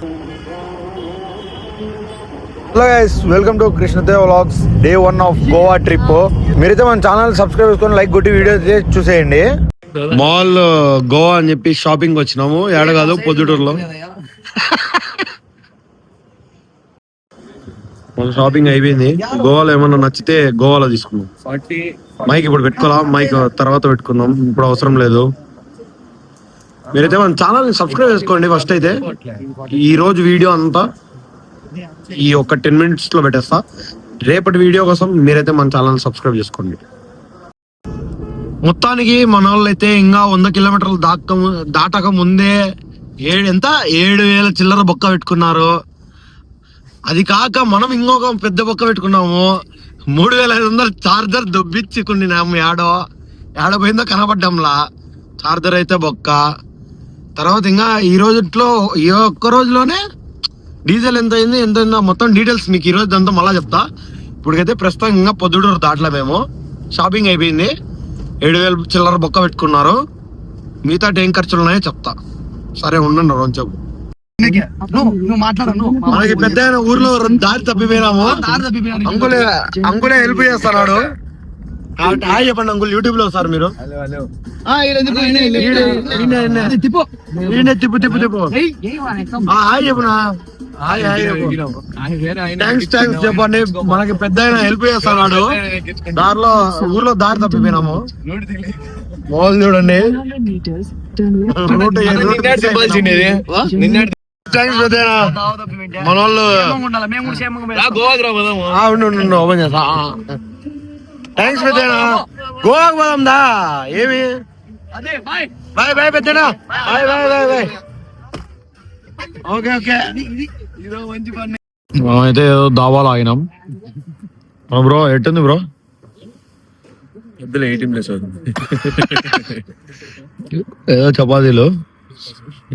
Hello guys, welcome to Krishnadev vlogs. Day 1 of Goa trip. మీరైతే మన channel subscribe చేసుకొని like కొట్టి వీడియో చూసేయండి. మాల్ గోవా అని చెప్పి షాపింగ్ వచ్చినాము. ఏడ కాదు, పొద్దుటూరులో. మన షాపింగ్ అయిపోయింది. గోవాలో ఏమన్నా నచ్చితే గోవాలో తీసుకున్నాం. మైక్ ఇప్పుడు పెట్టుకోవాలా, మైక్ తర్వాత పెట్టుకున్నాం, ఇప్పుడు అవసరం లేదు. మీరైతే మన ఛానల్ సబ్స్క్రైబ్ చేసుకోండి. ఫస్ట్ అయితే ఈ రోజు వీడియో అంతా ఈ ఒక 10 minutes లో పెట్టేస్తా. రేపటి వీడియో కోసం మీరైతే మన ఛానల్ సబ్స్క్రైబ్ చేసుకోండి. మొత్తానికి మన వాళ్ళు అయితే ఇంకా 100 kilometers దాటక ముందే 7,000 చిల్లర బొక్క పెట్టుకున్నారు. అది కాక మనం ఇంకొక పెద్ద బొక్క పెట్టుకున్నాము. 3,500 చార్జర్ దొబ్బిచ్చుకున్నాము. ఏడో పోయిందో కనపడ్డంలా. చార్జర్ అయితే బొక్క. తర్వాత ఇంకా ఈ రోజుట్లో ఈ ఒక్క రోజులోనే డీజిల్ ఎంత అయింది, మొత్తం డీటెయిల్స్ మీకు ఈ రోజు అంతా మళ్ళా చెప్తా. ఇప్పటికైతే ప్రస్తుతం ఇంకా పొద్దుటూరు దాంట్లో మేము షాపింగ్ అయిపోయింది. 7,000 చిల్లర బొక్క పెట్టుకున్నారు. మిగతా ఏం ఖర్చులు ఉన్నాయో చెప్తా. సరే ఉండండి రోజు. మనకి పెద్ద ఊర్లో దారి తప్పిపోయినాము. అంకులే హెల్ప్ చేస్తున్నాడు. హాయ్ చెప్పండి అంకుల్, యూట్యూబ్ లో వస్తారు మీరు. తిప్పు హాయ్ చెప్పనా. థ్యాంక్స్ చెప్పండి. మనకి పెద్ద హెల్ప్ చేస్తున్నాడు. దారిలో ఊర్లో దారి తప్పిపోయినాము. మోల్ చూడండి. మన వాళ్ళు ఓపెన్ చేస్తా. థ్యాంక్స్ పెద్దనా. గోవాకు పోదాం దా. ఏమి బాయ్ బాయ్ పెద్దనా. Bye bye bye bye. Okay okay. మనమైతే ఏదో దాబాలో ఆగినాం. బ్రో ఎట్టుంది బ్రో? ఏదో చపాతీలు.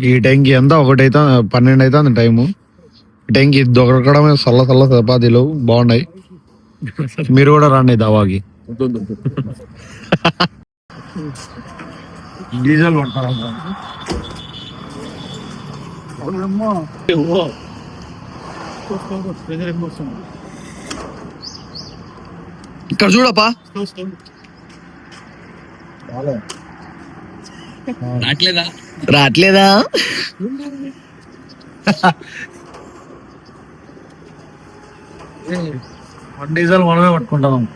ఈ టైంకి ఎంత 12 అవుతుంది టైము. ఈ టైంకి దొరకడమే చల్ల చపాతీలు బాగున్నాయి. మీరు కూడా రండి దావాకి. డీజిల్ ఇక్కడ చూడప్పా. రావట్లేదా? డీజిల్ మనమే పట్టుకుంటాం.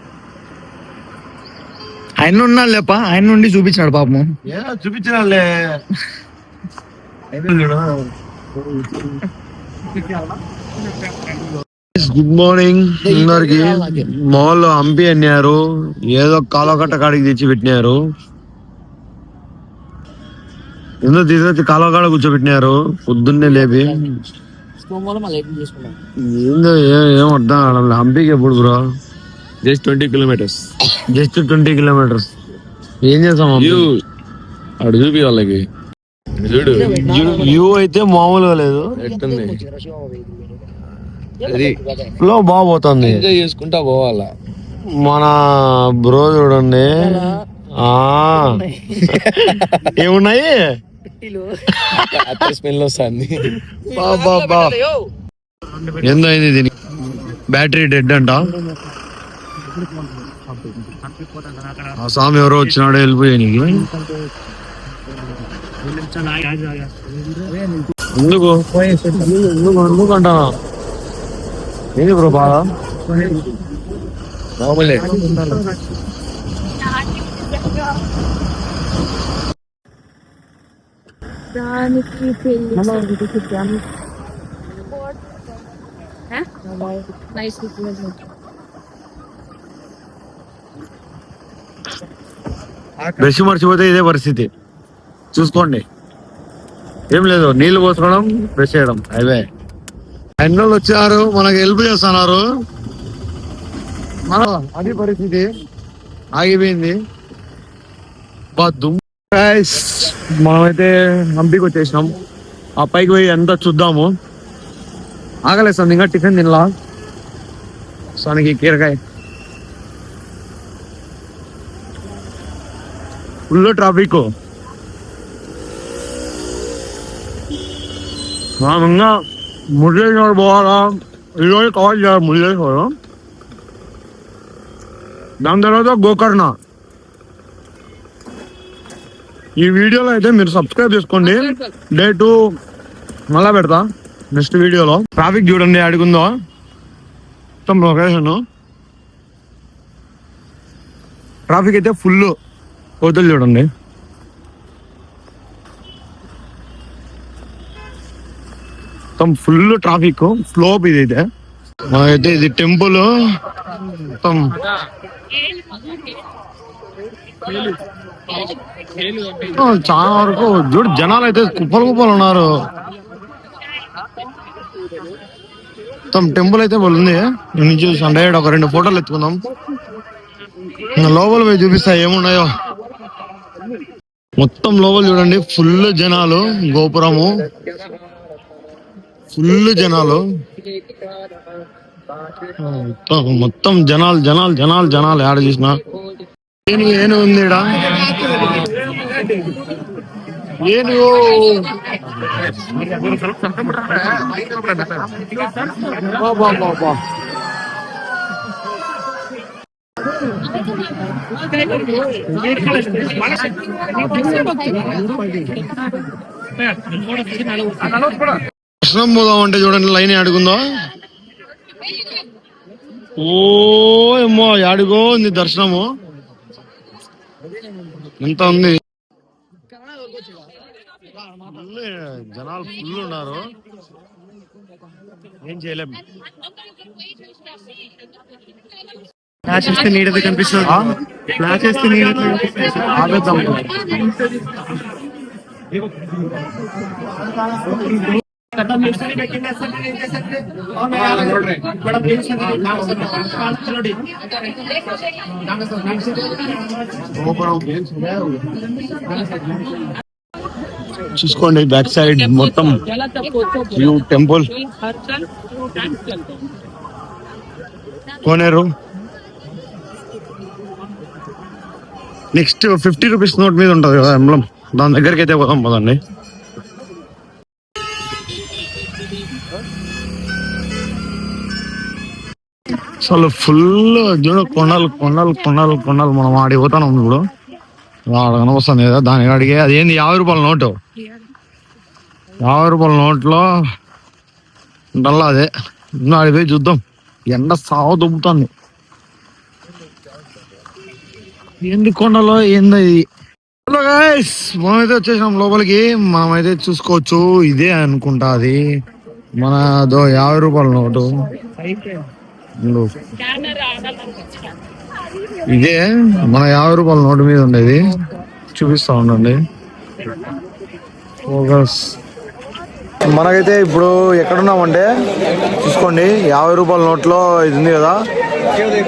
ఆయన ఉన్నాడు లేపా. ఆయన నుండి చూపించాడు పాపం. చూపించాలే. గుడ్ మార్నింగ్ అందరికి. మాల్ హంపి అన్నారు. ఏదో కాలువకట్ట కాడికి తెచ్చి పెట్టినారు. ఎందుకు తీసుకొచ్చి కాలువకాడ కూర్చోబెట్టినారు పొద్దున్నే లేపి. ఏం అర్థం కావడం. హంపీకి ఎప్పుడు బ్రో? Just 20 kilometers. ఏం చేస్తాం? అడు చూపి వాళ్ళకి. చూడు వ్యూ అయితే మామూలుగా లేదు. ఎట్టుంది ఫ్లో బాగా పోతుంది. ఎంజాయ్ చేసుకుంటా పోవాలా. మన బ్రో చూడండి. ఏమున్నాయి? స్మెల్ వస్తుంది. ఏందైంది దీనికి? బ్యాటరీ డెడ్ అంట. ఆ స్వామి ఎవరో వచ్చినాడో వెళ్ళిపోయానికి. ఎందుకు అంటా? ఏంది బ్రో బాగా? మామూలే. బ్రష్ మర్చిపోతే ఇదే పరిస్థితి. చూసుకోండి. ఏం లేదు, నీళ్లు పోసుకోవడం, బ్రష్ చేయడం. అవే ఎన్నోళ్ళు వచ్చారు, మనకి హెల్ప్ చేస్తున్నారు. అది పరిస్థితి. ఆగిపోయింది. మనమైతే హంపీకి వచ్చేసినాం. ఆ పైకి పోయి ఎంత చూద్దాము. ఆగలేస్తాం ఇంకా టిఫిన్ తినలా. సోనికి కీరకాయ ఫుల్ ట్రాఫిక్. ఇంకా మురళీశ్వర్ పోవాలా, ఈరోజు కవర్ చేయాలి మురళీశ్వర్. దాని తర్వాత గోకర్ణ. ఈ వీడియోలో అయితే మీరు సబ్స్క్రైబ్ చేసుకోండి. డేటు మళ్ళా పెడతా నెక్స్ట్ వీడియోలో. ట్రాఫిక్ చూడండి అడుగుందో మొత్తం లొకేషన్. ట్రాఫిక్ అయితే ఫుల్ కోతులు చూడండి. మొత్తం ఫుల్ ట్రాఫిక్ స్లోప్. ఇది అయితే మనకైతే ఇది టెంపుల్ మొత్తం చాలా వరకు చూడు జనాలు అయితే కుప్పలు కుప్పలు ఉన్నారు. మొత్తం టెంపుల్ అయితే ఉంది. నేను చూసి అంటే ఒక 2 ఫోటోలు ఎత్తుకుందాం. లోపల పోయి చూపిస్తా ఏమున్నాయో. మొత్తం లోపల చూడండి ఫుల్ జనాలు. గోపురము ఫుల్ జనాలు. మొత్తం జనాలు జనాలు జనాలు జనాలు ఏడ చూసినా. ఏను ఉంది ఈడ. ఏనుగు దర్శనం పోదాం అంటే చూడండి లైన్ అడుగుందో. ఓ ఏమో యాడిగో ఉంది దర్శనము. ఎంత ఉంది. జనాలు ఫుల్ ఉన్నారు. ఏం చేయలేం. ఫ్లాష్ చేస్తే నీడది కనిపిస్తుంది. ఫ్లాష్ చేస్తే నీడది ఆగేద్దాం. చూసుకోండి బ్యాక్ సైడ్ మొత్తం వ్యూ టెంపుల్. కోనేరు. నెక్స్ట్ 50 రూపీస్ నోట్ మీద ఉంటది కదా ఎంబ్లం, దాని దగ్గరికి అయితే పోదాం పదండి. అసలు ఫుల్ చూడు కొండలు కొండలు కొండలు కొండలు. మనం ఆడికి పోతాం ఇప్పుడు. ఆడ కనవస్తుంది కదా దాని కాడికి. అదేంది 50 రూపాయల నోటు. 50 రూపాయల నోట్లో ఉండాలా అదే. ఆడికి పోయి చూద్దాం. ఎండ సాగు దుబ్బుతుంది. ఏంది కొండలో ఏంది. హలో గైస్, మనమైతే వచ్చేసినాం లోపలికి. మనమైతే చూసుకోవచ్చు. ఇదే అనుకుంటా అది మనదో 50 రూపాయల నోటు. ఇదే మన 50 రూపాయల నోటు మీద ఉండేది. చూపిస్తా ఉండండి. ఫోకస్. మనకైతే ఇప్పుడు ఎక్కడున్నామంటే చూసుకోండి 50 రూపాయల నోట్లో ఇది ఉంది కదా,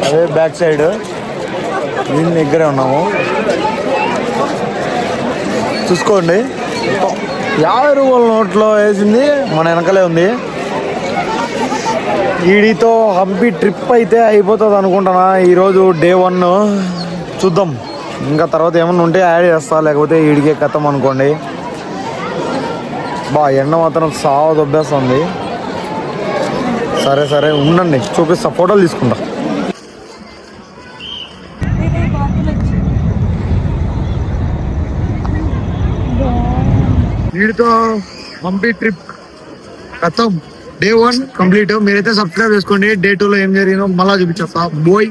అదే బ్యాక్ సైడ్ దీని దగ్గరే ఉన్నాము. చూసుకోండి 50 రూపాయల నోట్లో వేసింది మన వెనకలే ఉంది. ఈడితో హంపి ట్రిప్ అయితే అయిపోతుంది అనుకుంటున్నా. ఈరోజు డే 1 చూద్దాం. ఇంకా తర్వాత ఏమన్నా ఉంటే యాడ్ చేస్తా, లేకపోతే ఈడికే కథం అనుకోండి. ఎండ మాత్రం సావ దొబ్బేస్తుంది. సరే సరే ఉండండి, చూపిస్తా, ఫోటోలు తీసుకుంటా. వీడితో హంపి ట్రిప్ కథం. Day 1 complete. మీరైతే సబ్స్క్రైబ్ చేసుకోండి. డే 2లో ఏం జరిగిందో మళ్ళా చూపించేస్తా. బోయ్.